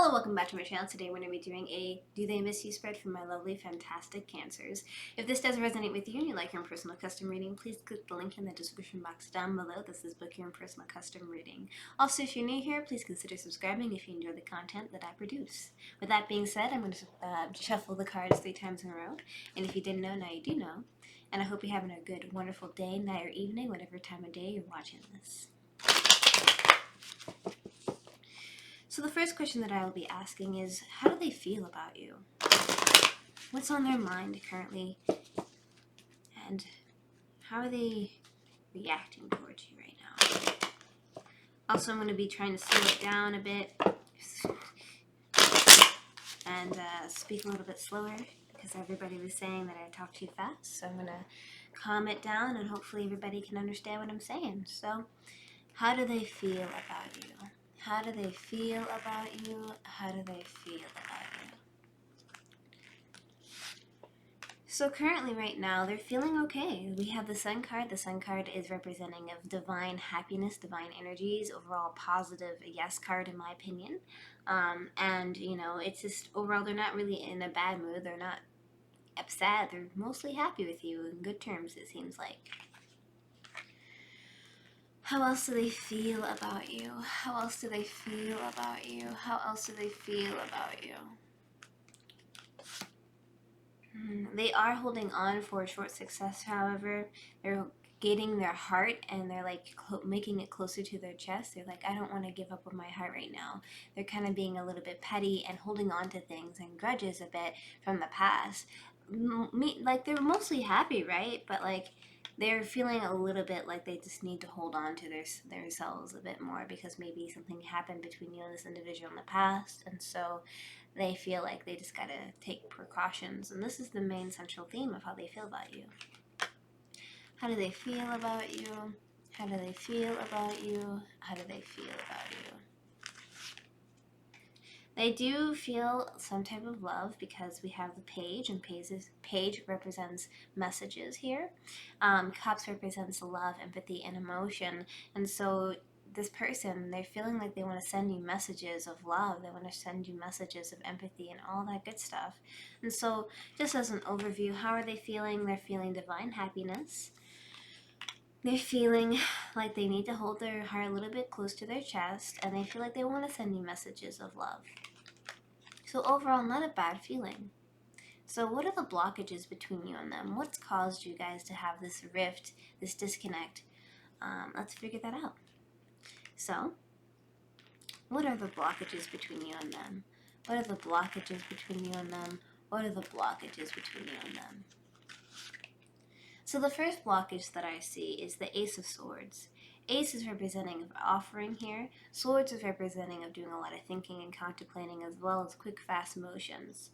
Hello, welcome back to my channel. Today we're going to be doing a Do They Miss You spread for my lovely, fantastic Cancers. If this does resonate with you and you like your own personal custom reading, please click the link in the description box down below. This is Book Your Own Personal Custom Reading. Also, if you're new here, please consider subscribing if you enjoy the content that I produce. With that being said, I'm going to shuffle the cards 3 times in a row. And if you didn't know, now you do know. And I hope you're having a good, wonderful day, night, or evening, whatever time of day you're watching this. So the first question that I will be asking is, how do they feel about you? What's on their mind currently? And how are they reacting towards you right now? Also, I'm going to be trying to slow it down a bit and speak a little bit slower because everybody was saying that I talk too fast. So I'm going to calm it down and hopefully everybody can understand what I'm saying. So, how do they feel about you? How do they feel about you? How do they feel about you? So currently right now, they're feeling okay. We have the Sun card. The Sun card is representing of divine happiness, divine energies, overall positive yes card in my opinion. And, you know, it's just overall they're not really in a bad mood. They're not upset. They're mostly happy with you in good terms, it seems like. How else do they feel about you? How else do they feel about you? How else do they feel about you? They are holding on for a short success, however. They're getting their heart and they're like making it closer to their chest. They're like, I don't want to give up on my heart right now. They're kind of being a little bit petty and holding on to things and grudges a bit from the past. Like, they're mostly happy, right? But like, they're feeling a little bit like they just need to hold on to themselves a bit more because maybe something happened between you and this individual in the past, and so they feel like they just gotta take precautions. And this is the main central theme of how they feel about you. How do they feel about you? How do they feel about you? How do they feel about you? They do feel some type of love because we have the page, and page represents messages here. Cups represents love, empathy, and emotion. And so this person, they're feeling like they want to send you messages of love. They want to send you messages of empathy and all that good stuff. And so just as an overview, how are they feeling? They're feeling divine happiness. They're feeling like they need to hold their heart a little bit close to their chest, and they feel like they want to send you messages of love. So overall, not a bad feeling. So what are the blockages between you and them? What's caused you guys to have this rift, this disconnect? Let's figure that out. So, what are the blockages between you and them? What are the blockages between you and them? What are the blockages between you and them? So the first blockage that I see is the Ace of Swords. Ace is representing of offering here. Swords is representing of doing a lot of thinking and contemplating, as well as quick, fast motions.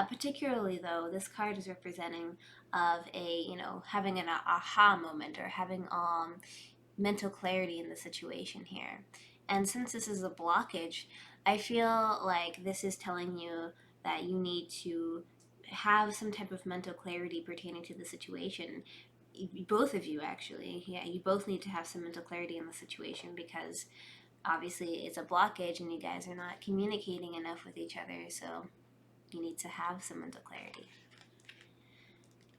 Particularly, though, this card is representing of having an aha moment or having mental clarity in the situation here. And since this is a blockage, I feel like this is telling you that you need to have some type of mental clarity pertaining to the situation. Both of you, actually. Yeah, you both need to have some mental clarity in the situation because obviously it's a blockage and you guys are not communicating enough with each other, so you need to have some mental clarity.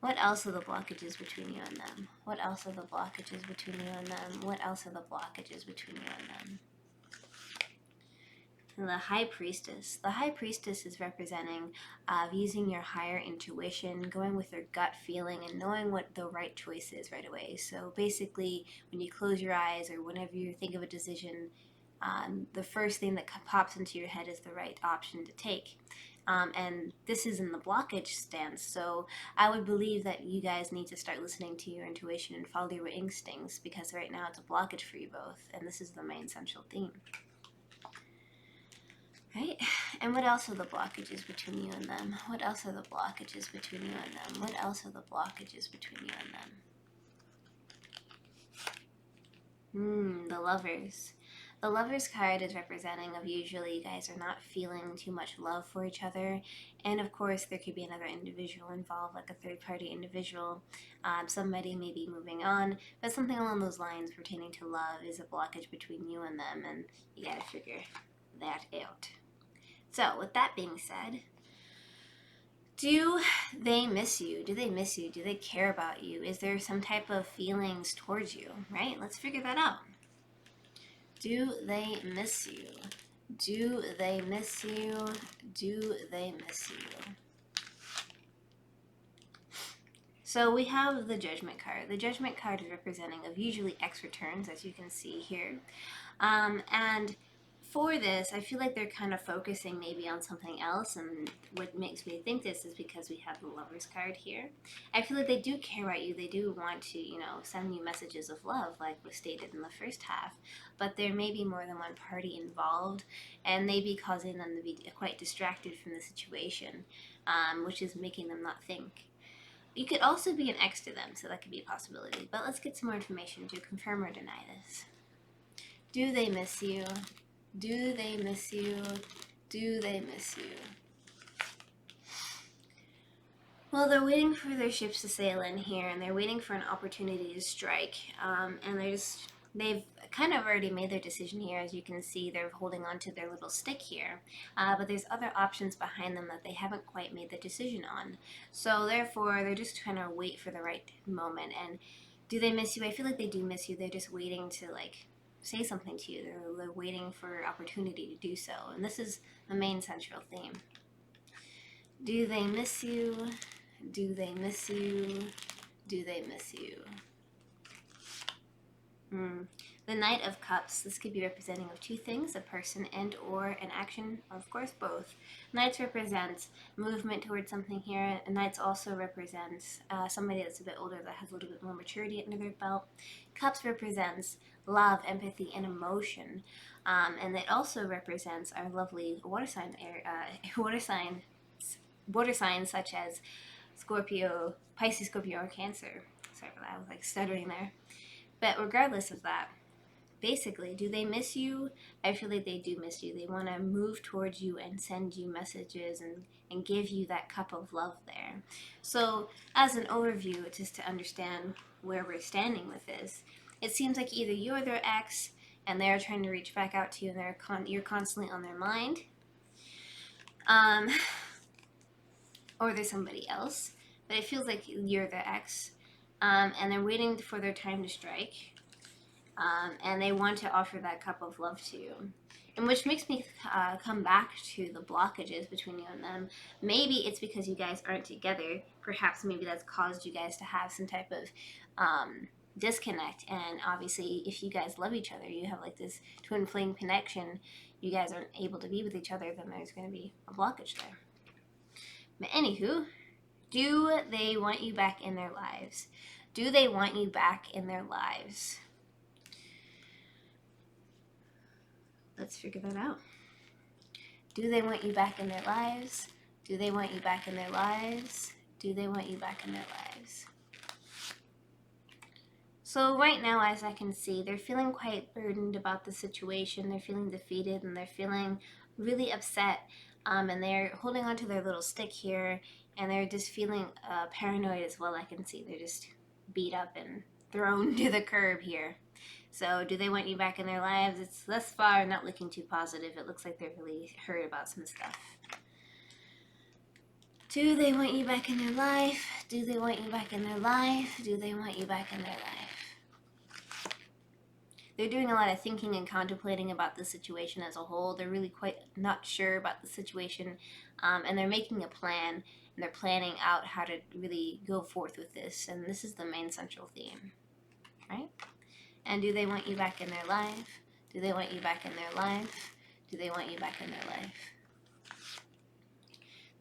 What else are the blockages between you and them? What else are the blockages between you and them? What else are the blockages between you and them? The High Priestess. The High Priestess is representing of using your higher intuition, going with your gut feeling, and knowing what the right choice is right away. So basically, when you close your eyes or whenever you think of a decision, the first thing that pops into your head is the right option to take. And this is in the blockage stance, so I would believe that you guys need to start listening to your intuition and follow your instincts, because right now it's a blockage for you both, and this is the main central theme. Right? And what else are the blockages between you and them? What else are the blockages between you and them? What else are the blockages between you and them? The Lovers. The Lovers card is representing of usually you guys are not feeling too much love for each other. And of course, there could be another individual involved, like a third-party individual. Somebody may be moving on, but something along those lines pertaining to love is a blockage between you and them, and you gotta figure that out. So, with that being said, do they miss you? Do they miss you? Do they care about you? Is there some type of feelings towards you, right? Let's figure that out. Do they miss you? Do they miss you? Do they miss you? So we have the Judgment card. The Judgment card is representing of usually X returns, as you can see here. And for this, I feel like they're kind of focusing maybe on something else, and what makes me think this is because we have the Lovers card here. I feel like they do care about you. They do want to, send you messages of love, like was stated in the first half. But there may be more than one party involved, and maybe causing them to be quite distracted from the situation, which is making them not think. You could also be an ex to them, so that could be a possibility. But let's get some more information to confirm or deny this. Do they miss you? Do they miss you? Do they miss you? Well, they're waiting for their ships to sail in here, and they're waiting for an opportunity to strike. And they've kind of already made their decision here. As you can see, they're holding on to their little stick here. But there's other options behind them that they haven't quite made the decision on. So therefore, they're just trying to wait for the right moment. And do they miss you? I feel like they do miss you. They're just waiting to, say something to you. They're waiting for opportunity to do so. And this is the main central theme. Do they miss you? Do they miss you? Do they miss you? The Knight of Cups. This could be representing of two things, a person and or an action, or of course both. Knights represents movement towards something here. Knights also represents somebody that's a bit older that has a little bit more maturity under their belt. Cups represents love, empathy, and emotion. And it also represents our lovely water signs such as Scorpio, Pisces, Scorpio, or Cancer. Sorry for that, I was stuttering there. But regardless of that, basically, do they miss you? I feel like they do miss you. They want to move towards you and send you messages and give you that cup of love there. So, as an overview, just to understand where we're standing with this, it seems like either you're their ex and they're trying to reach back out to you and you're constantly on their mind. Or there's somebody else, but it feels like you're the ex, and they're waiting for their time to strike, and they want to offer that cup of love to you. And which makes me come back to the blockages between you and them. Maybe it's because you guys aren't together. Perhaps maybe that's caused you guys to have some type of disconnect. And obviously, if you guys love each other, you have this twin flame connection, you guys aren't able to be with each other, then there's going to be a blockage there. But anywho, do they want you back in their lives? Do they want you back in their lives? Let's figure that out. Do they want you back in their lives? Do they want you back in their lives? Do they want you back in their lives? So right now, as I can see, they're feeling quite burdened about the situation. They're feeling defeated and they're feeling really upset. And they're holding on to their little stick here, and they're just feeling paranoid as well. I can see they're just beat up and thrown to the curb here. So do they want you back in their lives? It's thus far not looking too positive. It looks like they're really hurt about some stuff. Do they want you back in their life? Do they want you back in their life? Do they want you back in their life? They're doing a lot of thinking and contemplating about the situation as a whole. They're really quite not sure about the situation, and they're making a plan, and they're planning out how to really go forth with this. And this is the main central theme, right? And do they want you back in their life? Do they want you back in their life? Do they want you back in their life?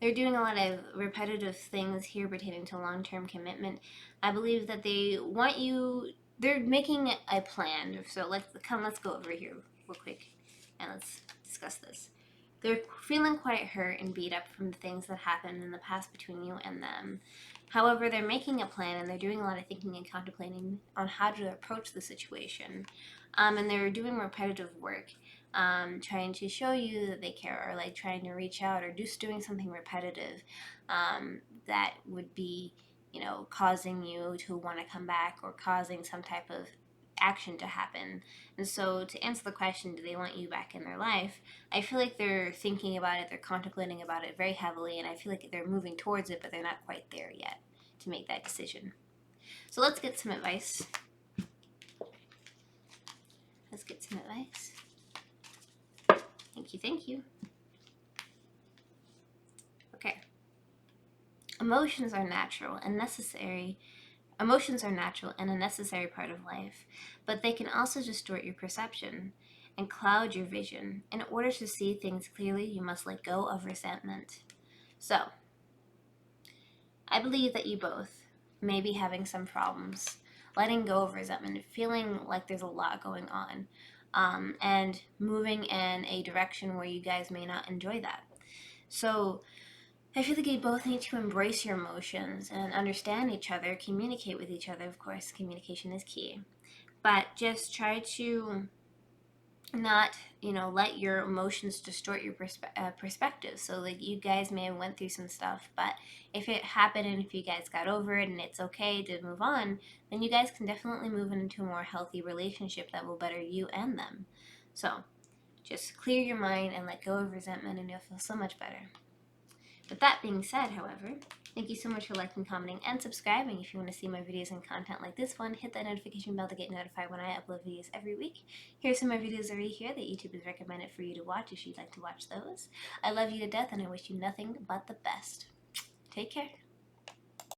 They're doing a lot of repetitive things here pertaining to long-term commitment. I believe that they want you. They're making a plan. So let's go over here real quick and let's discuss this. They're feeling quite hurt and beat up from the things that happened in the past between you and them. However, they're making a plan and they're doing a lot of thinking and contemplating on how to approach the situation. And they're doing repetitive work, trying to show you that they care, or trying to reach out, or just doing something repetitive that would be, causing you to want to come back, or causing some type of action to happen. And so, to answer the question, do they want you back in their life? I feel like they're thinking about it, they're contemplating about it very heavily, and I feel like they're moving towards it, but they're not quite there yet to make that decision. So, let's get some advice. Let's get some advice. Thank you, thank you. Okay. Emotions are natural and necessary. Emotions are natural and a necessary part of life, but they can also distort your perception and cloud your vision. In order to see things clearly, you must let go of resentment. So, I believe that you both may be having some problems letting go of resentment, feeling like there's a lot going on, and moving in a direction where you guys may not enjoy that. So, I feel like you both need to embrace your emotions and understand each other, communicate with each other. Of course, communication is key. But just try to not, let your emotions distort your perspective. So, like, you guys may have went through some stuff, but if it happened and if you guys got over it and it's okay to move on, then you guys can definitely move into a more healthy relationship that will better you and them. So, just clear your mind and let go of resentment, and you'll feel so much better. With that being said, however, thank you so much for liking, commenting, and subscribing. If you want to see my videos and content like this one, hit that notification bell to get notified when I upload videos every week. Here's some of my videos already here that YouTube has recommended for you to watch if you'd like to watch those. I love you to death, and I wish you nothing but the best. Take care.